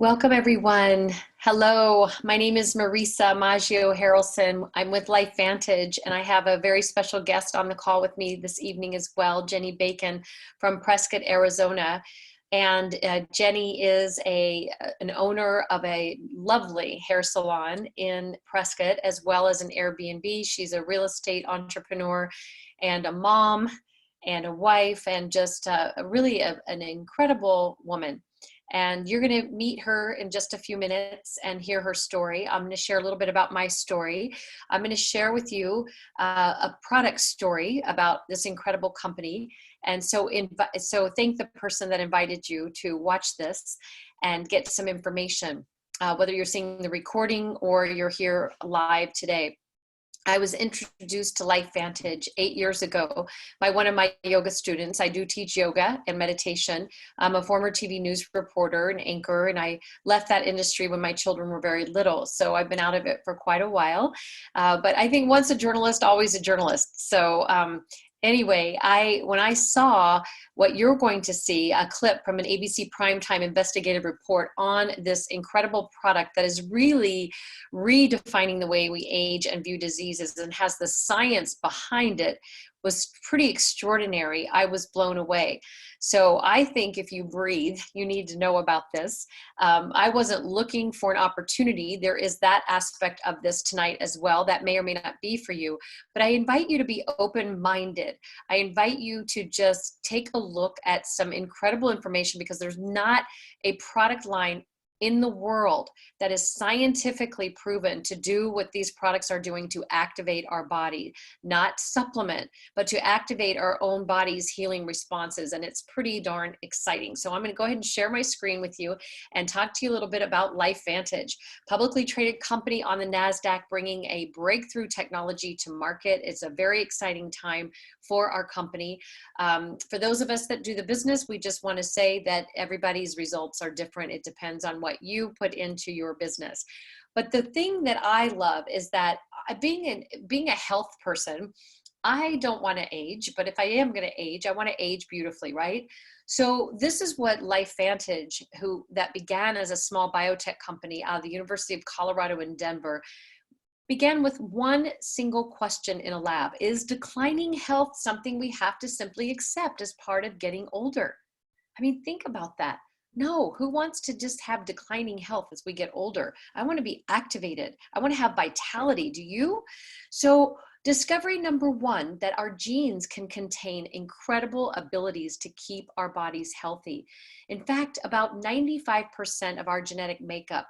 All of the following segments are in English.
Welcome, everyone. Hello, my name is Marisa Maggio-Harelson. I'm with LifeVantage, and I have a very special guest on the call with me this evening as well, Jenny Bacon from Prescott, Arizona. And Jenny is an owner of a lovely hair salon in Prescott, as well as an Airbnb. She's a real estate entrepreneur and a mom and a wife, and just really an incredible woman. And you're going to meet her in just a few minutes and hear her story. I'm going to share a little bit about my story. I'm going to share with you a product story about this incredible company. And so thank the person that invited you to watch this and get some information, whether you're seeing the recording or you're here live today. I was introduced to LifeVantage 8 years ago by one of my yoga students. I do teach yoga and meditation. I'm a former TV news reporter and anchor, and I left that industry when my children were very little. So I've been out of it for quite a while. But I think once a journalist, always a journalist. So anyway, when I saw what you're going to see, a clip from an ABC primetime investigative report on this incredible product that is really redefining the way we age and view diseases and has the science behind it, was pretty extraordinary. I was blown away. So I think if you breathe, you need to know about this. I wasn't looking for an opportunity. There is that aspect of this tonight as well that may or may not be for you, but I invite you to be open-minded. I invite you to just take a look at some incredible information, because there's not a product line in the world that is scientifically proven to do what these products are doing to activate our body, not supplement, but to activate our own body's healing responses. And it's pretty darn exciting. So I'm going to go ahead and share my screen with you and talk to you a little bit about LifeVantage, publicly traded company on the NASDAQ, bringing a breakthrough technology to market. It's a very exciting time for our company. For those of us that do the business, we just want to say that everybody's results are different. It depends on what you put into your business. But the thing that I love is that being a health person, I don't want to age, but if I am going to age, I want to age beautifully, right? So this is what LifeVantage, that began as a small biotech company out of the University of Colorado in Denver, began with one single question in a lab. Is declining health something we have to simply accept as part of getting older? I mean, think about that. No, who wants to just have declining health as we get older? I want to be activated. I want to have vitality. Do you? So discovery number one, that our genes can contain incredible abilities to keep our bodies healthy. In fact, about 95% of our genetic makeup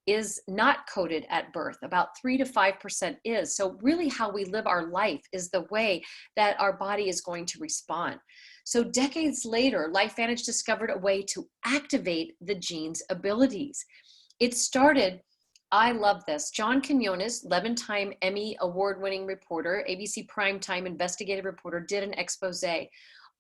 is not coded at birth. About 3 to 5% is. So really how we live our life is the way that our body is going to respond. So decades later, LifeVantage discovered a way to activate the gene's abilities. It started, I love this, John Quinones, 11-time Emmy award-winning reporter, ABC primetime investigative reporter, did an expose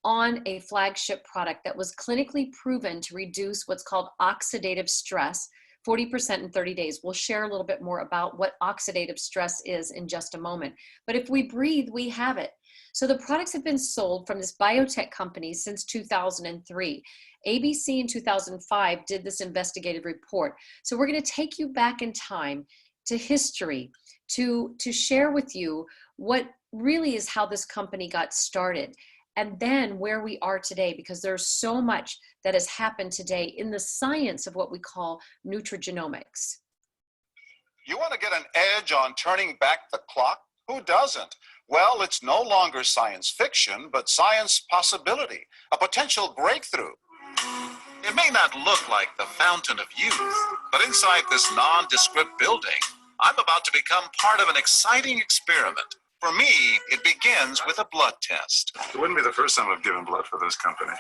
on a flagship product that was clinically proven to reduce what's called oxidative stress, 40% in 30 days. We'll share a little bit more about what oxidative stress is in just a moment. But if we breathe, we have it. So the products have been sold from this biotech company since 2003. ABC in 2005 did this investigative report. So we're going to take you back in time to history to share with you what really is how this company got started, and then where we are today, because there's so much that has happened today in the science of what we call nutrigenomics. You want to get an edge on turning back the clock? Who doesn't? Well, it's no longer science fiction, but science possibility, a potential breakthrough. It may not look like the fountain of youth, but inside this nondescript building, I'm about to become part of an exciting experiment. For me, it begins with a blood test. It wouldn't be the first time I've given blood for this company.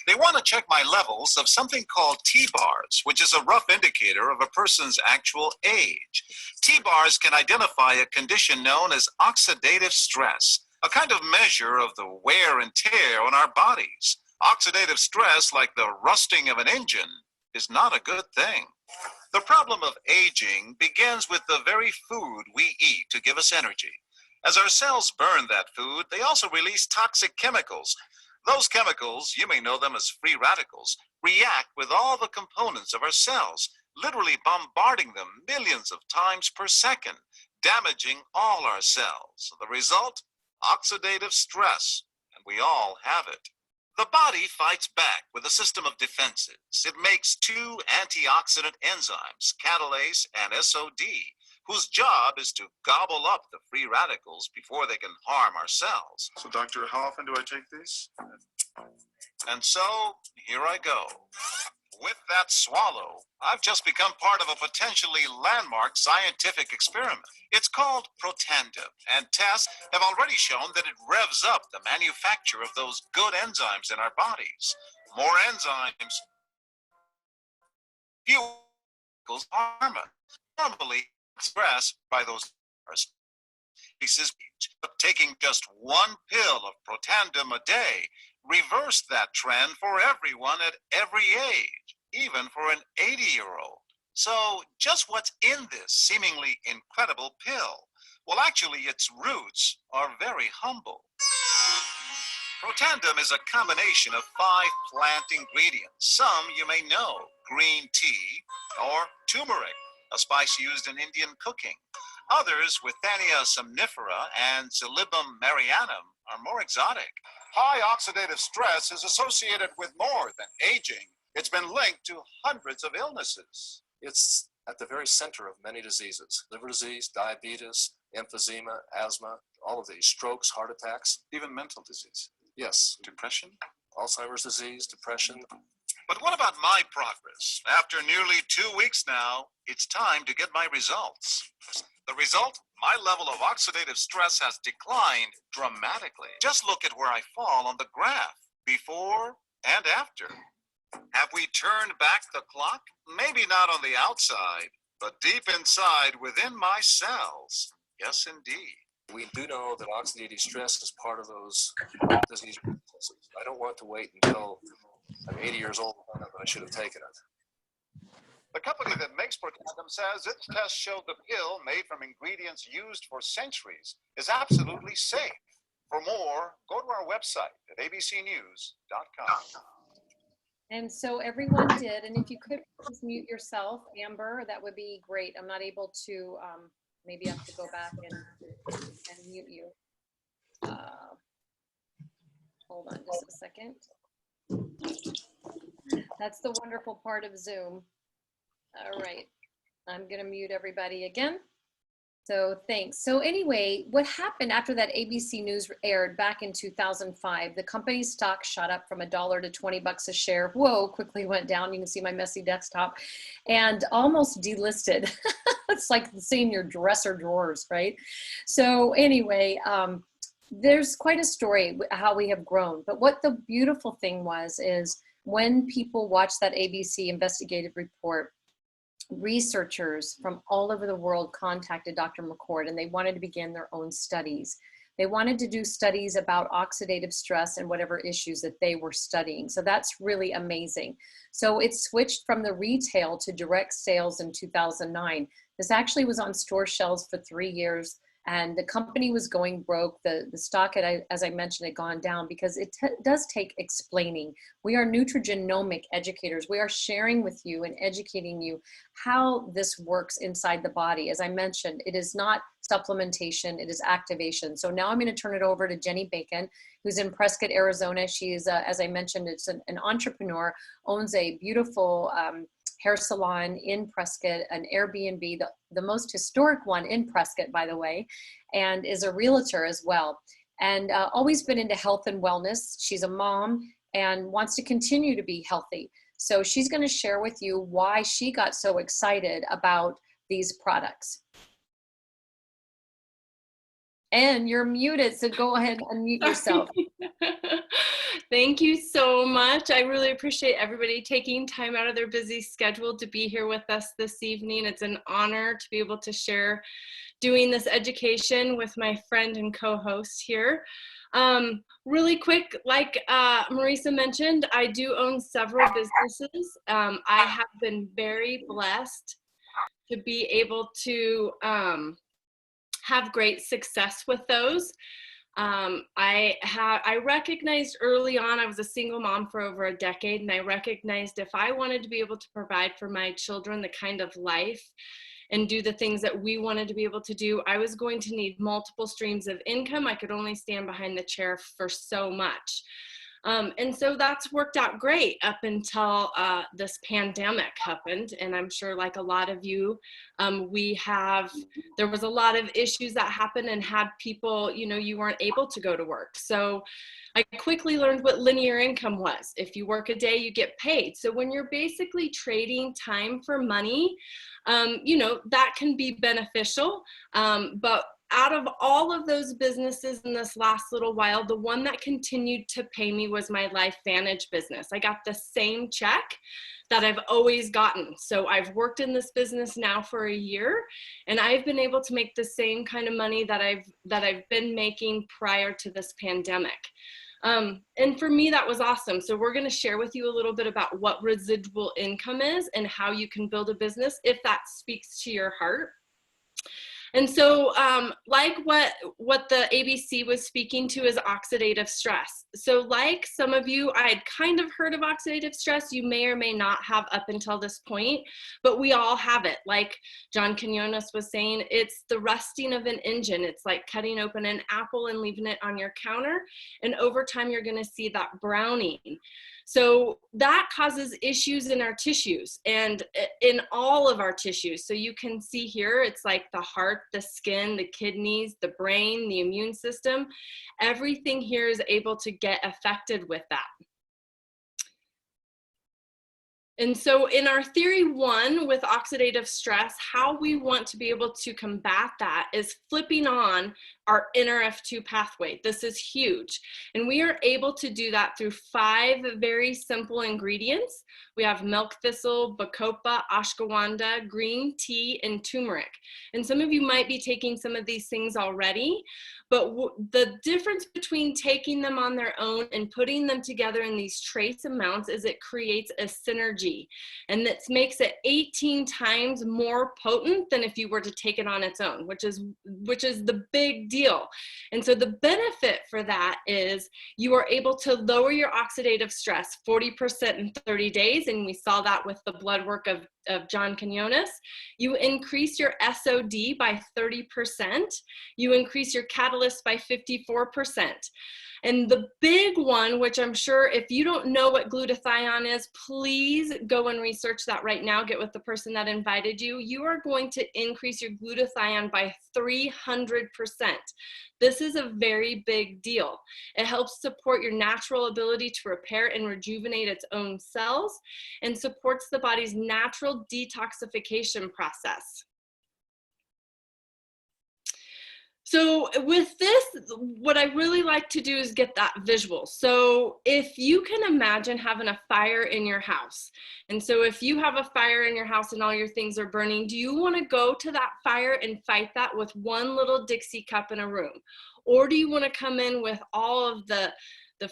They want to check my levels of something called T-bars, which is a rough indicator of a person's actual age. T-bars can identify a condition known as oxidative stress, a kind of measure of the wear and tear on our bodies. Oxidative stress, like the rusting of an engine, is not a good thing. The problem of aging begins with the very food we eat to give us energy. As our cells burn that food, they also release toxic chemicals. Those chemicals, you may know them as free radicals, react with all the components of our cells, literally bombarding them millions of times per second, damaging all our cells. The result? Oxidative stress, and we all have it. The body fights back with a system of defenses. It makes two antioxidant enzymes, catalase and SOD, whose job is to gobble up the free radicals before they can harm our cells. So, doctor, how often do I take these? And so, here I go. With that swallow, I've just become part of a potentially landmark scientific experiment. It's called Protandim, and tests have already shown that it revs up the manufacture of those good enzymes in our bodies. More enzymes, fewer radicals harm us. Normally expressed by those pieces, but taking just one pill of Protandim a day reversed that trend for everyone at every age, even for an 80-year-old. So just what's in this seemingly incredible pill? Well, actually, its roots are very humble. Protandim is a combination of 5 plant ingredients. Some you may know: green tea or turmeric, a spice used in Indian cooking. Others, Withania somnifera and Xylibum marianum, are more exotic. High oxidative stress is associated with more than aging. It's been linked to hundreds of illnesses. It's at the very center of many diseases: liver disease, diabetes, emphysema, asthma, all of these, strokes, heart attacks. Even mental disease. Yes, Depression? Alzheimer's disease, depression. But what about my progress? After nearly 2 weeks now, it's time to get my results. The result? My level of oxidative stress has declined dramatically. Just look at where I fall on the graph, before and after. Have we turned back the clock? Maybe not on the outside, but deep inside within my cells. Yes, indeed. We do know that oxidative stress is part of those disease processes. I don't want to wait until I'm 80 years old to find out that I should have taken it. The company that makes Protandim says its tests showed the pill, made from ingredients used for centuries, is absolutely safe. For more, go to our website at abcnews.com. And so everyone did, and if you could please mute yourself, Amber, that would be great. I'm not able to, maybe I have to go back and mute you. Hold on just a second. That's the wonderful part of Zoom. All right, I'm gonna mute everybody again. So thanks. So anyway, what happened after that ABC News aired back in 2005, the company's stock shot up from $1 to $20 a share. Whoa, quickly went down. You can see my messy desktop, and almost delisted. It's like seeing your dresser drawers, right? So anyway, there's quite a story how we have grown. But what the beautiful thing is when people watch that ABC investigative report, researchers from all over the world contacted Dr. McCord, and they wanted to begin their own studies. They wanted to do studies about oxidative stress and whatever issues that they were studying. So that's really amazing. So it switched from the retail to direct sales in 2009. This actually was on store shelves for 3 years, and the company was going broke. The stock, as I mentioned, had gone down because it does take explaining. We are nutrigenomic educators. We are sharing with you and educating you how this works inside the body. As I mentioned, it is not supplementation, it is activation. So now I'm going to turn it over to Jenny Bacon, who's in Prescott, Arizona. She's, as I mentioned, it's an entrepreneur, owns a beautiful hair salon in Prescott, an Airbnb, the most historic one in Prescott, by the way, and is a realtor as well. And always been into health and wellness. She's a mom and wants to continue to be healthy. So she's going to share with you why she got so excited about these products. And you're muted, so go ahead and unmute yourself. Thank you so much. I really appreciate everybody taking time out of their busy schedule to be here with us this evening. It's an honor to be able to share doing this education with my friend and co-host here. Really quick, like Marisa mentioned, I do own several businesses. I have been very blessed to be able to have great success with those. I recognized early on, I was a single mom for over a decade, and I recognized if I wanted to be able to provide for my children the kind of life and do the things that we wanted to be able to do, I was going to need multiple streams of income. I could only stand behind the chair for so much. And so that's worked out great up until this pandemic happened. And I'm sure, like a lot of you, there was a lot of issues that happened and had people, you weren't able to go to work. So I quickly learned what linear income was. If you work a day, you get paid. So when you're basically trading time for money, that can be beneficial. But out of all of those businesses in this last little while, the one that continued to pay me was my LifeVantage business. I got the same check that I've always gotten. So I've worked in this business now for a year, and I've been able to make the same kind of money that I've been making prior to this pandemic. And for me, that was awesome. So we're going to share with you a little bit about what residual income is and how you can build a business if that speaks to your heart. And so like what the ABC was speaking to is oxidative stress. So like some of you, I had kind of heard of oxidative stress. You may or may not have up until this point, but we all have it. Like John Quinones was saying, it's the rusting of an engine. It's like cutting open an apple and leaving it on your counter. And over time, you're going to see that browning. So that causes issues in our tissues and in all of our tissues. So you can see here, it's like the heart, the skin, the kidneys, the brain, the immune system. Everything here is able to get affected with that. And so in our theory 1 with oxidative stress, how we want to be able to combat that is flipping on our NRF2 pathway. This is huge. And we are able to do that through 5 very simple ingredients. We have milk thistle, bacopa, ashwagandha, green tea, and turmeric. And some of you might be taking some of these things already, but the difference between taking them on their own and putting them together in these trace amounts is it creates a synergy. And that makes it 18 times more potent than if you were to take it on its own, which is the big deal. And so the benefit for that is you are able to lower your oxidative stress 40% in 30 days. And we saw that with the blood work of John Quinones. You increase your SOD by 30%. You increase your catalyst by 54%. And the big one, which I'm sure if you don't know what glutathione is, please go and research that right now. Get with the person that invited you. You are going to increase your glutathione by 300%. This is a very big deal. It helps support your natural ability to repair and rejuvenate its own cells and supports the body's natural detoxification process. So with this, what I really like to do is get that visual. So if you can imagine having a fire in your house, and so if you have a fire in your house and all your things are burning, do you want to go to that fire and fight that with one little Dixie cup in a room? Or do you want to come in with all of the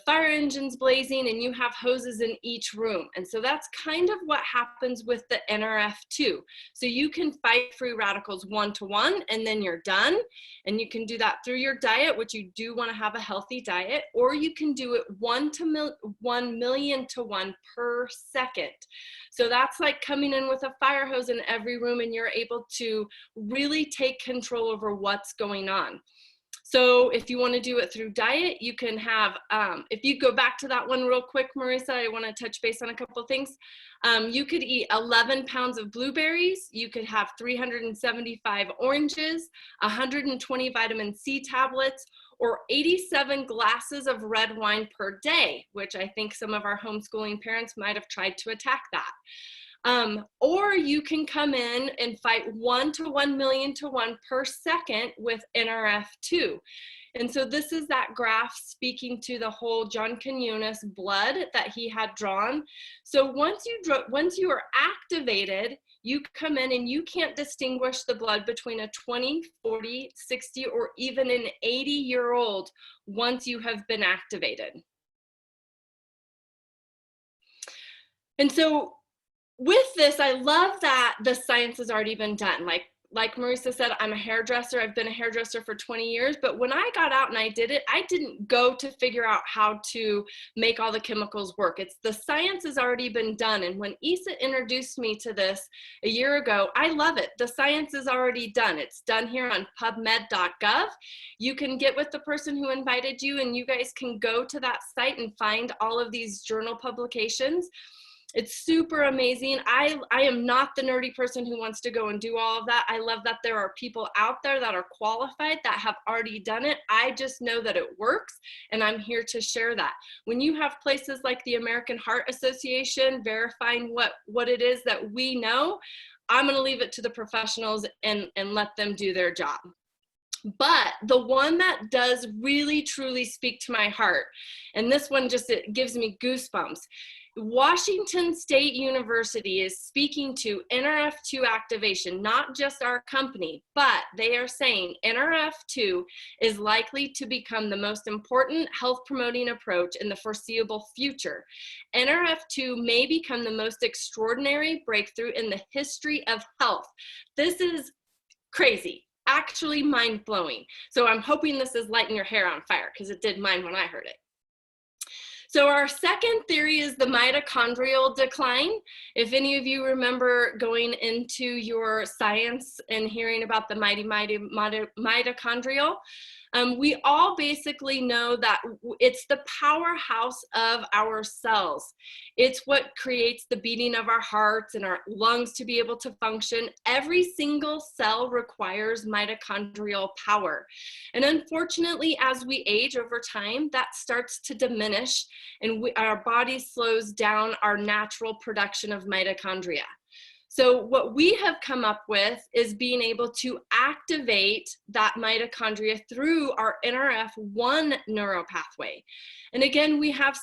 fire engines blazing and you have hoses in each room? And so that's kind of what happens with the NRF2. So you can fight free radicals 1-to-1 and then you're done. And you can do that through your diet, which you do want to have a healthy diet, or you can do it 1 million to 1 per second. So that's like coming in with a fire hose in every room and you're able to really take control over what's going on. So if you want to do it through diet, you can have, if you go back to that one real quick, Marissa, I want to touch base on a couple of things. You could eat 11 pounds of blueberries. You could have 375 oranges, 120 vitamin C tablets, or 87 glasses of red wine per day, which I think some of our homeschooling parents might have tried to attack that. Or you can come in and fight 1 to 1 million to 1 per second with NRF2. And so this is that graph speaking to the whole John Quinones blood that he had drawn. So once you are activated, you come in and you can't distinguish the blood between a 20, 40, 60, or even an 80-year-old once you have been activated. And so with this, I love that the science has already been done. Like like Marisa said, I'm a hairdresser. I've been a hairdresser for 20 years, but when I got out and I did it, I didn't go to figure out how to make all the chemicals work. It's the science has already been done. And when Isa introduced me to this a year ago, I love it. The science is already done. It's done here on pubmed.gov. You can get with the person who invited you, and you guys can go to that site and find all of these journal publications. It's super amazing. I am not the nerdy person who wants to go and do all of that. I love that there are people out there that are qualified that have already done it. I just know that it works, and I'm here to share that. When you have places like the American Heart Association verifying what it is that we know, I'm going to leave it to the professionals and let them do their job. But the one that does really truly speak to my heart, and this one just, it gives me goosebumps. Washington State University is speaking to NRF2 activation, not just our company, but they are saying NRF2 is likely to become the most important health promoting approach in the foreseeable future. NRF2 may become the most extraordinary breakthrough in the history of health. This is crazy. Actually mind-blowing. So I'm hoping this is lighting your hair on fire, because it did mine when I heard it. So our second theory is the mitochondrial decline. If any of you remember going into your science and hearing about the mitochondrial, we all basically know that it's the powerhouse of our cells. It's what creates the beating of our hearts and our lungs to be able to function. Every single cell requires mitochondrial power. And unfortunately, as we age over time, that starts to diminish, and our body slows down our natural production of mitochondria. So what we have come up with is being able to activate that mitochondria through our NRF1 neuropathway. And again, we have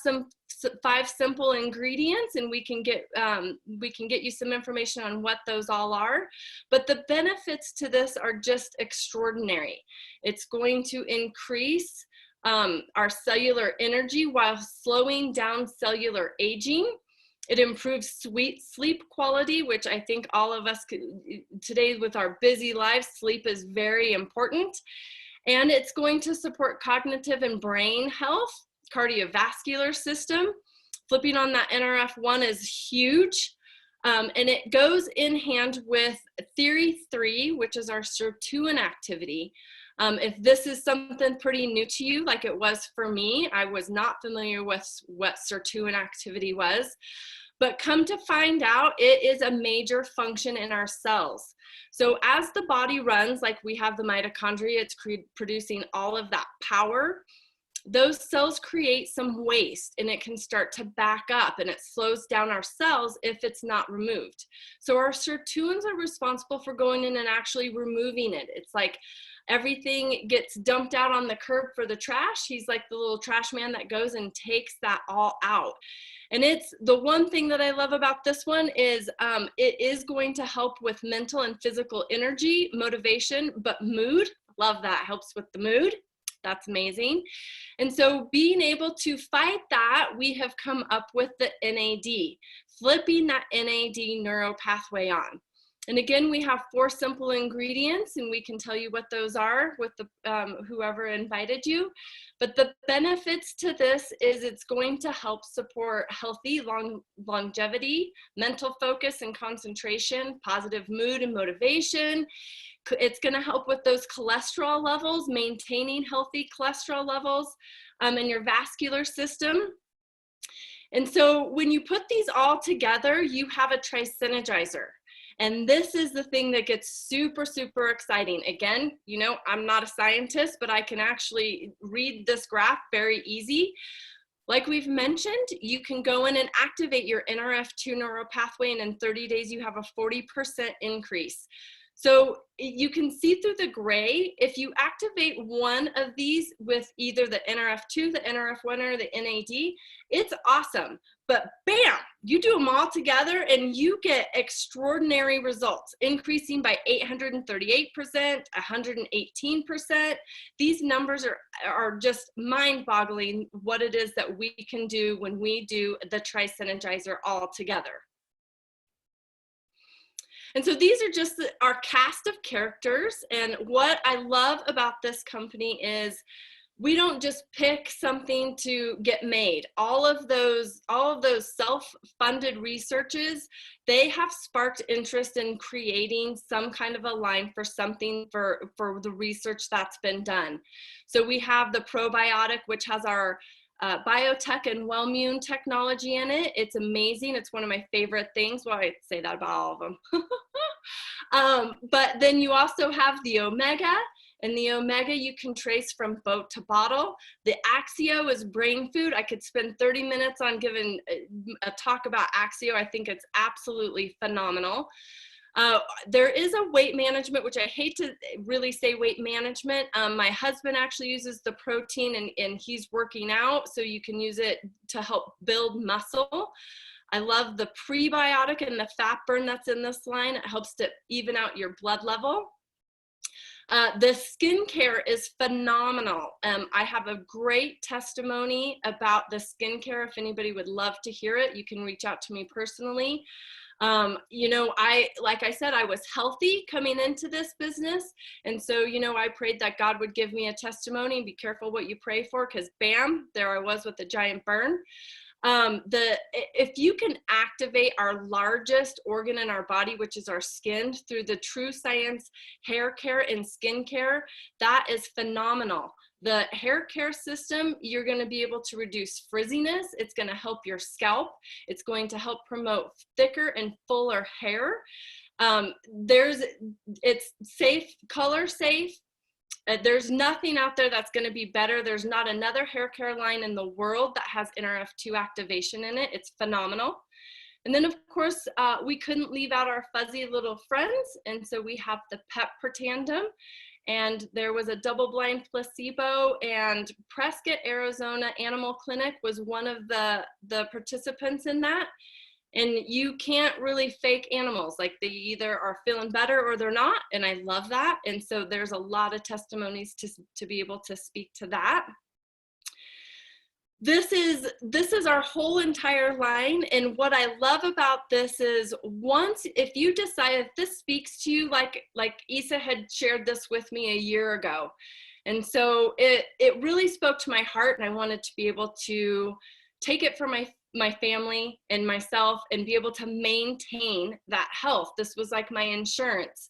5 simple ingredients, and we can get you some information on what those all are. But the benefits to this are just extraordinary. It's going to increase our cellular energy while slowing down cellular aging. It improves sleep quality, which I think all of us today with our busy lives, sleep is very important. And it's going to support cognitive and brain health, cardiovascular system. Flipping on that NRF1 is huge. And it goes in hand with theory 3, which is our Sirtuin activity. If this is something pretty new to you, like it was for me, I was not familiar with what Sirtuin activity was, but come to find out, it is a major function in our cells. So as the body runs, like we have the mitochondria, it's producing all of that power. Those cells create some waste, and it can start to back up, and it slows down our cells if it's not removed. So our sirtuins are responsible for going in and actually removing it. It's like everything gets dumped out on the curb for the trash. He's like the little trash man that goes and takes that all out. And it's the one thing that I love about this one is it is going to help with mental and physical energy, motivation, but mood. Love that. Helps with the mood. That's amazing. And so being able to fight that, we have come up with the NAD, flipping that NAD neuropathway on. And again, we have 4 simple ingredients, and we can tell you what those are with the whoever invited you. But the benefits to this is it's going to help support healthy longevity, mental focus and concentration, positive mood and motivation. It's going to help with those cholesterol levels, maintaining healthy cholesterol levels in your vascular system. And so when you put these all together, you have a trisynergizer. And this is the thing that gets super, super exciting. Again, you know, I'm not a scientist, but I can actually read this graph very easy. Like we've mentioned, you can go in and activate your NRF2 neuropathway, and in 30 days, you have a 40% increase. So you can see through the gray, if you activate one of these with either the NRF2, the NRF1, or the NAD, it's awesome. But bam, you do them all together and you get extraordinary results, increasing by 838%, 118%. These numbers are just mind-boggling what it is that we can do when we do the trisynergizer all together. And so these are just our cast of characters. And what I love about this company is we don't just pick something to get made. All of those self-funded researches, they have sparked interest in creating some kind of a line for something for the research that's been done. So we have the probiotic, which has our biotech and Wellmune technology in it. It's amazing. It's one of my favorite things. Well, I say that about all of them. But then you also have the omega, and the omega you can trace from boat to bottle. The Axio is brain food. I could spend 30 minutes on giving a talk about Axio. I think it's absolutely phenomenal. There is a weight management, which I hate to really say weight management. My husband actually uses the protein and he's working out, so you can use it to help build muscle. I love the prebiotic and the fat burn that's in this line. It helps to even out your blood level. The skincare is phenomenal. I have a great testimony about the skincare. If anybody would love to hear it, you can reach out to me personally. You know, like I said, I was healthy coming into this business. And so, you know, I prayed that God would give me a testimony. Be careful what you pray for, because bam, there I was with a giant burn. If you can activate our largest organ in our body, which is our skin, through the true science hair care and skin care, that is phenomenal. The hair care system, you're going to be able to reduce frizziness. It's going to help your scalp. It's going to help promote thicker and fuller hair. It's safe, color safe. There's nothing out there that's going to be better. There's not another hair care line in the world that has NRF2 activation in it. It's phenomenal. And then, of course, we couldn't leave out our fuzzy little friends. And so we have the PEP per tandem. And there was a double-blind placebo, and Prescott, Arizona Animal Clinic was one of the participants in that. And you can't really fake animals. Like, they either are feeling better or they're not. And I love that. And so there's a lot of testimonies to be able to speak to that. This is our whole entire line. And what I love about this is, if you decide if this speaks to you, like Isa had shared this with me a year ago. And so it really spoke to my heart, and I wanted to be able to take it for my family and myself and be able to maintain that health. This was like my insurance.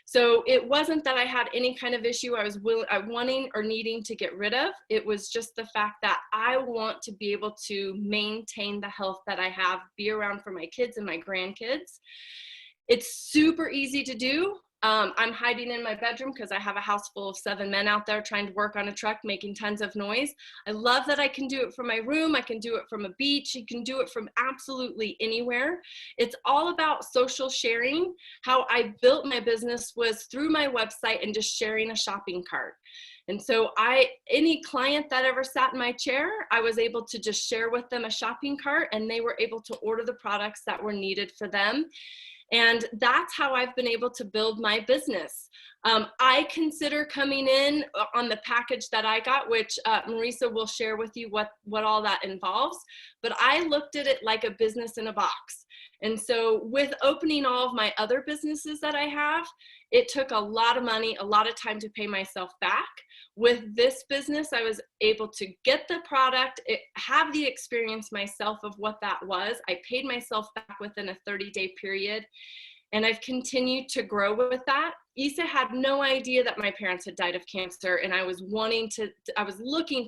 So it wasn't that I had any kind of issue I was wanting or needing to get rid of. It was just the fact that I want to be able to maintain the health that I have, be around for my kids and my grandkids. It's super easy to do. I'm hiding in my bedroom because I have a house full of 7 men out there trying to work on a truck, making tons of noise. I love that I can do it from my room. I can do it from a beach. You can do it from absolutely anywhere. It's all about social sharing. How I built my business was through my website and just sharing a shopping cart. And so any client that ever sat in my chair, I was able to just share with them a shopping cart, and they were able to order the products that were needed for them. And that's how I've been able to build my business. I consider coming in on the package that I got, which Marisa will share with you what all that involves, but I looked at it like a business in a box. And so with opening all of my other businesses that I have, it took a lot of money, a lot of time to pay myself back. With this business, I was able to get the product, have the experience myself of what that was. I paid myself back within a 30-day period, and I've continued to grow with that. Isa had no idea that my parents had died of cancer, and I was looking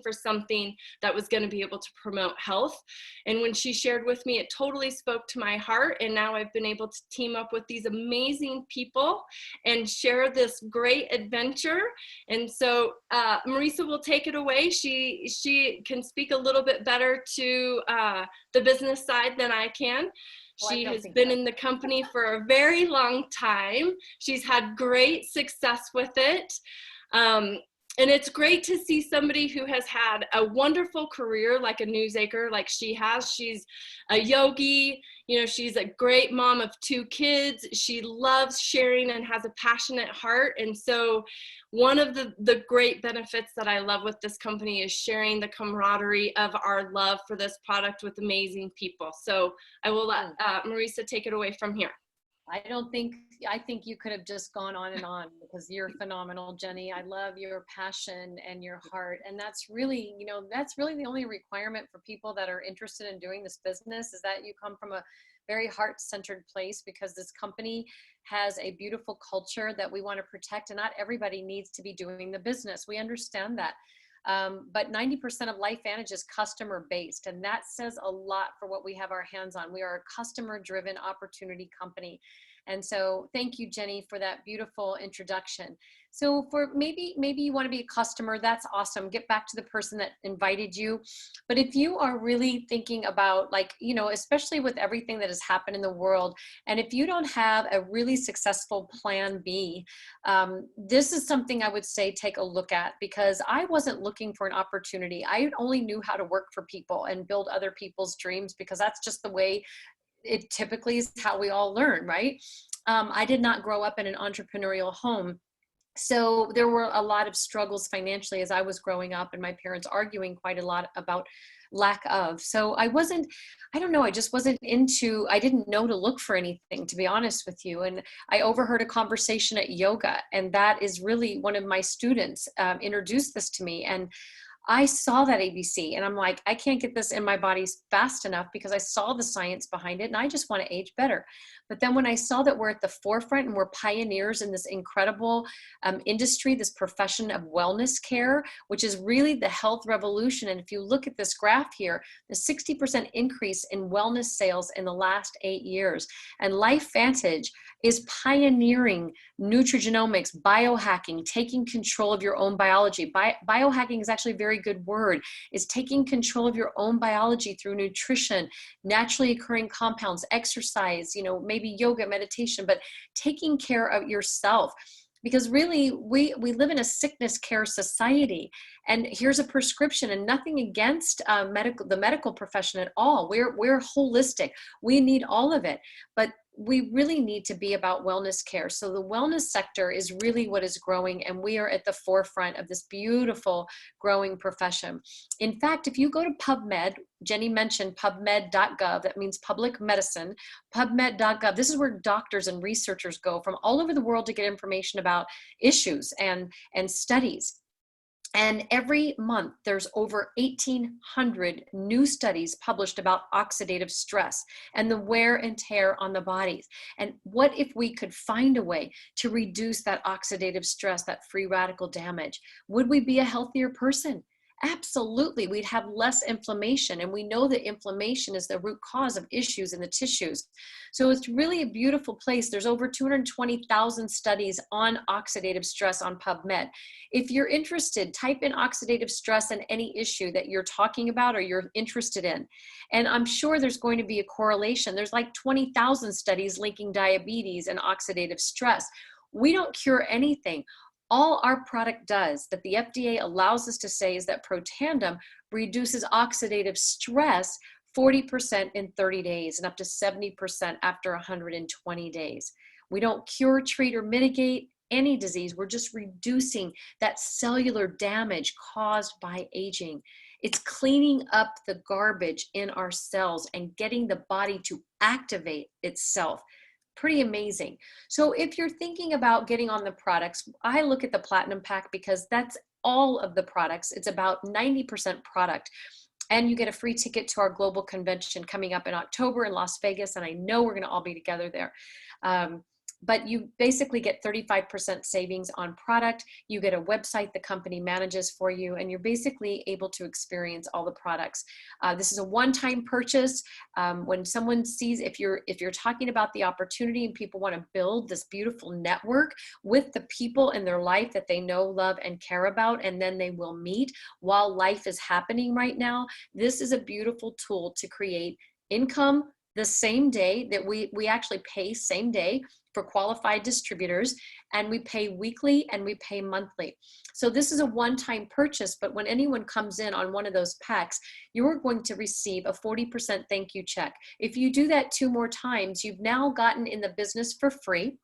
for something that was going to be able to promote health. And when she shared with me, it totally spoke to my heart. And now I've been able to team up with these amazing people and share this great adventure. And so Marisa will take it away. She can speak a little bit better to the business side than I can. She has been in the company for a very long time. She's had great success with it. And it's great to see somebody who has had a wonderful career like a news anchor like she has. She's a yogi, you know, she's a great mom of 2 kids. She loves sharing and has a passionate heart. And so one of the great benefits that I love with this company is sharing the camaraderie of our love for this product with amazing people. So I will let Marisa take it away from here. I think you could have just gone on and on because you're phenomenal, Jenny. I love your passion and your heart. And that's really, that's really the only requirement for people that are interested in doing this business, is that you come from a very heart-centered place, because this company has a beautiful culture that we want to protect, and not everybody needs to be doing the business. We understand that. But 90% of LifeVantage is customer based, and that says a lot for what we have our hands on. We are a customer driven opportunity company. And so thank you, Jenny, for that beautiful introduction. So for maybe you want to be a customer, that's awesome. Get back to the person that invited you. But if you are really thinking about, like, especially with everything that has happened in the world, and if you don't have a really successful plan B, this is something I would say take a look at, because I wasn't looking for an opportunity. I only knew how to work for people and build other people's dreams, because that's just the way it typically is, how we all learn, right? I did not grow up in an entrepreneurial home. So there were a lot of struggles financially as I was growing up, and my parents arguing quite a lot about lack of. So I just wasn't I didn't know to look for anything, to be honest with you. And I overheard a conversation at yoga, and that is really one of my students introduced this to me. And I saw that ABC, and I'm like, I can't get this in my body fast enough, because I saw the science behind it, and I just want to age better. But then when I saw that we're at the forefront and we're pioneers in this incredible industry, this profession of wellness care, which is really the health revolution. And if you look at this graph here, the 60% increase in wellness sales in the last 8 years. And LifeVantage is pioneering nutrigenomics, biohacking, taking control of your own biology. Biohacking is actually a very good word. Is taking control of your own biology through nutrition, naturally occurring compounds, exercise, maybe yoga, meditation, but taking care of yourself. Because really, we live in a sickness care society, and here's a prescription, and nothing against the medical profession at all. We're holistic. We need all of it, but we really need to be about wellness care. So the wellness sector is really what is growing, and we are at the forefront of this beautiful growing profession. In fact, if you go to PubMed, Jenny mentioned PubMed.gov, that means public medicine, PubMed.gov, this is where doctors and researchers go from all over the world to get information about issues and studies. And every month, there's over 1,800 new studies published about oxidative stress and the wear and tear on the bodies. And what if we could find a way to reduce that oxidative stress, that free radical damage? Would we be a healthier person? Absolutely. We'd have less inflammation, and we know that inflammation is the root cause of issues in the tissues. So it's really a beautiful place. There's over 220,000 studies on oxidative stress on PubMed. If you're interested, type in oxidative stress and any issue that you're talking about or you're interested in. And I'm sure there's going to be a correlation. There's like 20,000 studies linking diabetes and oxidative stress. We don't cure anything. All our product does, that the FDA allows us to say, is that Protandim reduces oxidative stress 40% in 30 days and up to 70% after 120 days. We don't cure, treat, or mitigate any disease. We're just reducing that cellular damage caused by aging. It's cleaning up the garbage in our cells and getting the body to activate itself. Pretty amazing. So if you're thinking about getting on the products, I look at the Platinum Pack because that's all of the products. It's about 90% product. And you get a free ticket to our global convention coming up in October in Las Vegas. And I know we're going to all be together there. But you basically get 35% savings on product. You get a website the company manages for you, and you're basically able to experience all the products. This is a one-time purchase. When someone sees, if you're talking about the opportunity and people want to build this beautiful network with the people in their life that they know, love, and care about, and then they will meet while life is happening right now, this is a beautiful tool to create income the same day. That we actually pay same day for qualified distributors, and we pay weekly and we pay monthly. So this is a one-time purchase, but when anyone comes in on one of those packs, you're going to receive a 40% thank you check. If you do that 2 more times, you've now gotten in the business for free,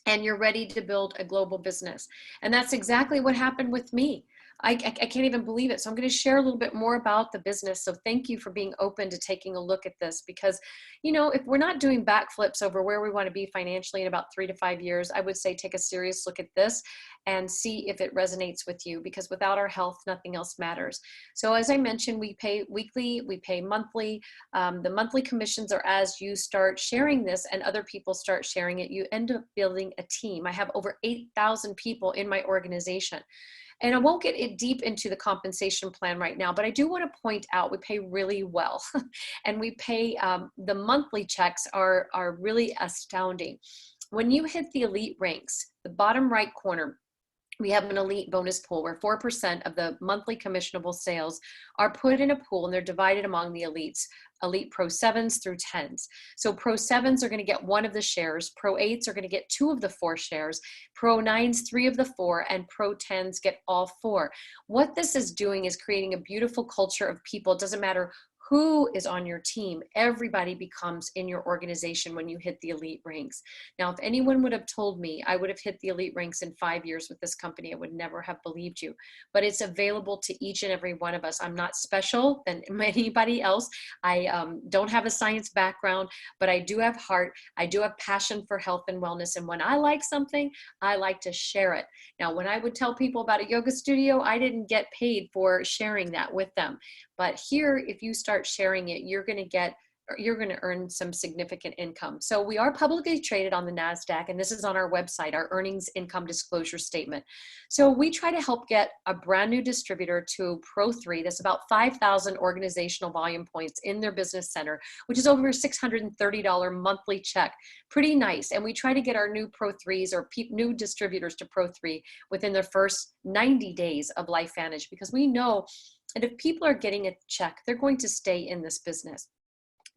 and you're ready to build a global business. And that's exactly what happened with me. I can't even believe it. So I'm going to share a little bit more about the business. So thank you for being open to taking a look at this, because, you know, if we're not doing backflips over where we want to be financially in about 3 to 5 years, I would say take a serious look at this and see if it resonates with you, because without our health, nothing else matters. So as I mentioned, we pay weekly, we pay monthly. The monthly commissions are as you start sharing this and other people start sharing it, you end up building a team. I have over 8,000 people in my organization. And I won't get it deep into the compensation plan right now, but I do want to point out we pay really well. And we pay, the monthly checks are really astounding. When you hit the elite ranks, the bottom right corner, we have an elite bonus pool where 4% of the monthly commissionable sales are put in a pool, and they're divided among the elites, elite Pro 7s through 10s. So Pro 7s are going to get 1 of the shares, Pro 8s are going to get 2 of the 4 shares, Pro 9s 3 of the 4, and Pro 10s get all 4. What this is doing is creating a beautiful culture of people. It doesn't matter who is on your team, everybody becomes in your organization when you hit the elite ranks. Now, if anyone would have told me I would have hit the elite ranks in 5 years with this company, I would never have believed you. But it's available to each and every one of us. I'm not special than anybody else. I don't have a science background, but I do have heart. I do have passion for health and wellness. And when I like something, I like to share it. Now, when I would tell people about a yoga studio, I didn't get paid for sharing that with them. But here, if you start sharing it, you're going to earn some significant income. So we are publicly traded on the NASDAQ, and this is on our website, our earnings income disclosure statement. So we try to help get a brand new distributor to Pro 3. That's about 5,000 organizational volume points in their business center, which is over a $630 monthly check. Pretty nice. And we try to get our new Pro 3s or new distributors to Pro 3 within their first 90 days of LifeVantage, because we know that if people are getting a check, they're going to stay in this business.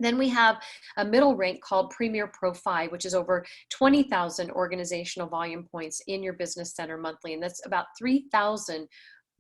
Then we have a middle rank called Premier Pro 5, which is over 20,000 organizational volume points in your business center monthly. And that's about 3,000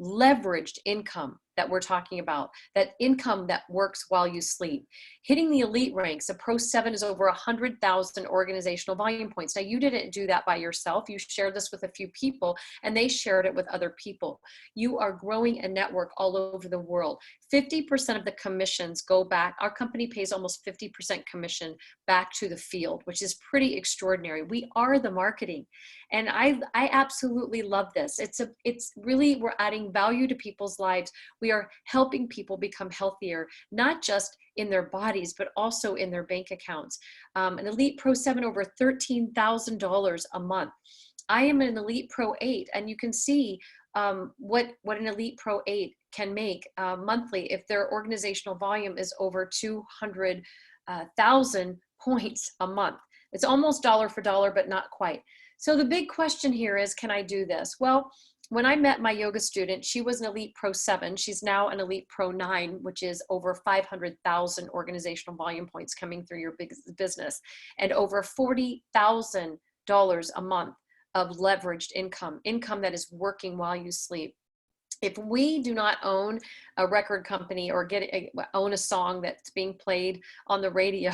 leveraged income that we're talking about, that income that works while you sleep. Hitting the elite ranks, a Pro 7 is over 100,000 organizational volume points. Now, you didn't do that by yourself. You shared this with a few people, and they shared it with other people. You are growing a network all over the world. 50% of the commissions go back. Our company pays almost 50% commission back to the field, which is pretty extraordinary. We are the marketing. And I absolutely love this. It's really, we're adding value to people's lives. We are helping people become healthier, not just in their bodies, but also in their bank accounts. An Elite Pro 7 over $13,000 a month. I am an Elite Pro 8, and you can see what an Elite Pro 8 can make monthly if their organizational volume is over 200,000 points a month. It's almost dollar for dollar, but not quite. So the big question here is, can I do this? Well, when I met my yoga student, she was an Elite Pro 7. She's now an Elite Pro 9, which is over 500,000 organizational volume points coming through your business, and over $40,000 a month of leveraged income that is working while you sleep. If we do not own a record company or own a song that's being played on the radio,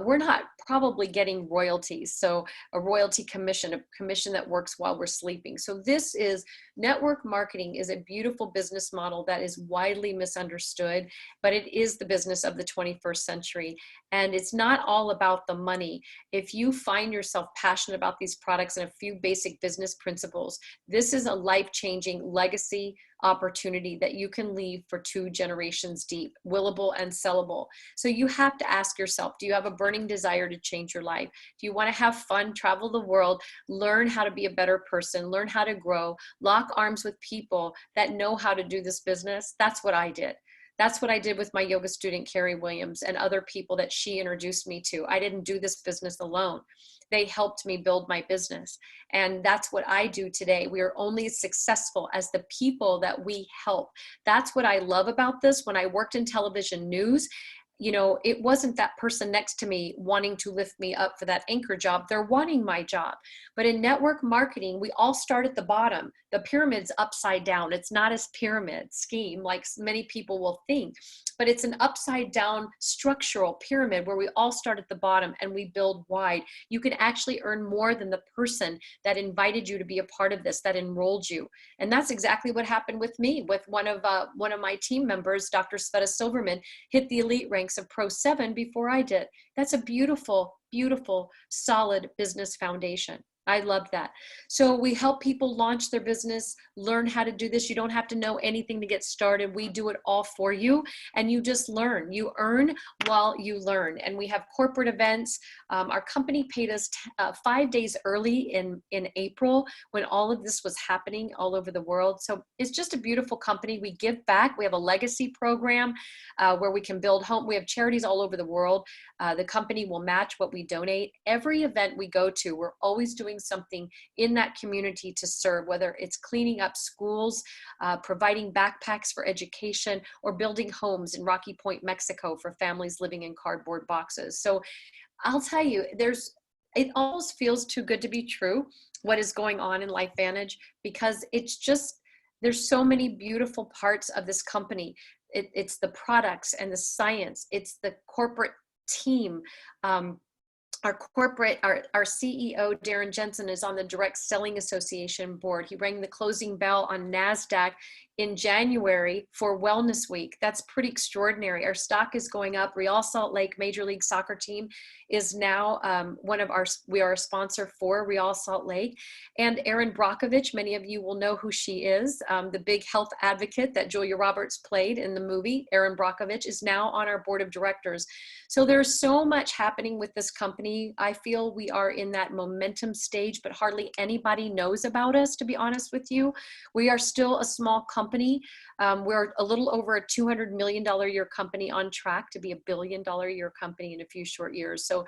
we're not probably getting royalties. So a royalty commission, a commission that works while we're sleeping. So this is, network marketing is a beautiful business model that is widely misunderstood, but it is the business of the 21st century. And it's not all about the money. If you find yourself passionate about these products and a few basic business principles, this is a life-changing legacy opportunity that you can leave for 2 generations deep, willable and sellable. So you have to ask yourself, do you have a burning desire to change your life? Do you want to have fun, travel the world, learn how to be a better person, learn how to grow, lock arms with people that know how to do this business? That's what I did. That's what I did with my yoga student, Carrie Williams, and other people that she introduced me to. I didn't do this business alone. They helped me build my business. And that's what I do today. We are only as successful as the people that we help. That's what I love about this. When I worked in television news, you know, it wasn't that person next to me wanting to lift me up for that anchor job. They're wanting my job. But in network marketing, we all start at the bottom. The pyramid's upside down. It's not a pyramid scheme like many people will think. but it's an upside down structural pyramid where we all start at the bottom and we build wide. You can actually earn more than the person that invited you to be a part of this, that enrolled you. And that's exactly what happened with me, with one of my team members, Dr. Sveta Silverman, hit the elite ranks of Pro 7 before I did. That's a beautiful, beautiful, solid business foundation. I love that. So we help people launch their business, learn how to do this. You don't have to know anything to get started. We do it all for you, and you just learn. You earn while you learn. And we have corporate events. Our company paid us 5 days early in April when all of this was happening all over the world. So it's just a beautiful company. We give back. We have a legacy program where we can build home. We have charities all over the world. The company will match what we donate. Every event we go to, we're always doing something in that community to serve, whether it's cleaning up schools, providing backpacks for education, or building homes in Rocky Point, Mexico for families living in cardboard boxes. So I'll tell you, it almost feels too good to be true what is going on in LifeVantage, because it's just, there's so many beautiful parts of this company. It's the products and the science. It's the corporate team. Our CEO, Darren Jensen, is on the Direct Selling Association board. He rang the closing bell on NASDAQ in January for Wellness Week. That's pretty extraordinary. Our stock is going up. Real Salt Lake Major League Soccer team is now we are a sponsor for Real Salt Lake. And Erin Brockovich, many of you will know who she is, the big health advocate that Julia Roberts played in the movie. Erin Brockovich is now on our board of directors. So there's so much happening with this company. I feel we are in that momentum stage, but hardly anybody knows about us, to be honest with you. We are still a small company. We're a little over a $200 million a year company, on track to be $1 billion a year company in a few short years. So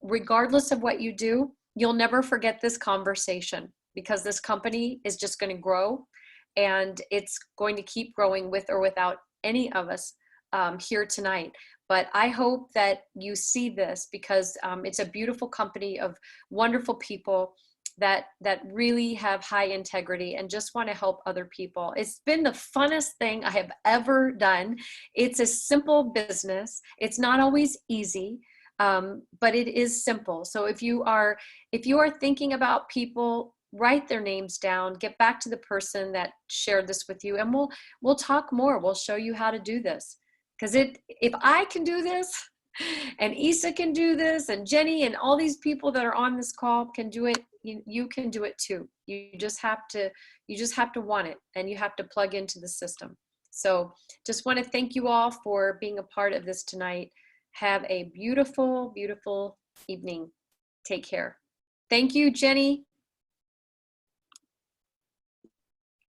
regardless of what you do, you'll never forget this conversation, because this company is just going to grow, and it's going to keep growing with or without any of us here tonight. But I hope that you see this, because it's a beautiful company of wonderful people that really have high integrity and just want to help other people. It's been the funnest thing I have ever done. It's a simple business. It's not always easy, but it is simple. So if you are thinking about people, write their names down, get back to the person that shared this with you, and we'll talk more. We'll show you how to do this. Because if I can do this, and Isa can do this, and Jenny and all these people that are on this call can do it, you can do it too. You just have to want it, and you have to plug into the system. So just want to thank you all for being a part of this tonight. Have a beautiful, beautiful evening. Take care. Thank you, Jenny.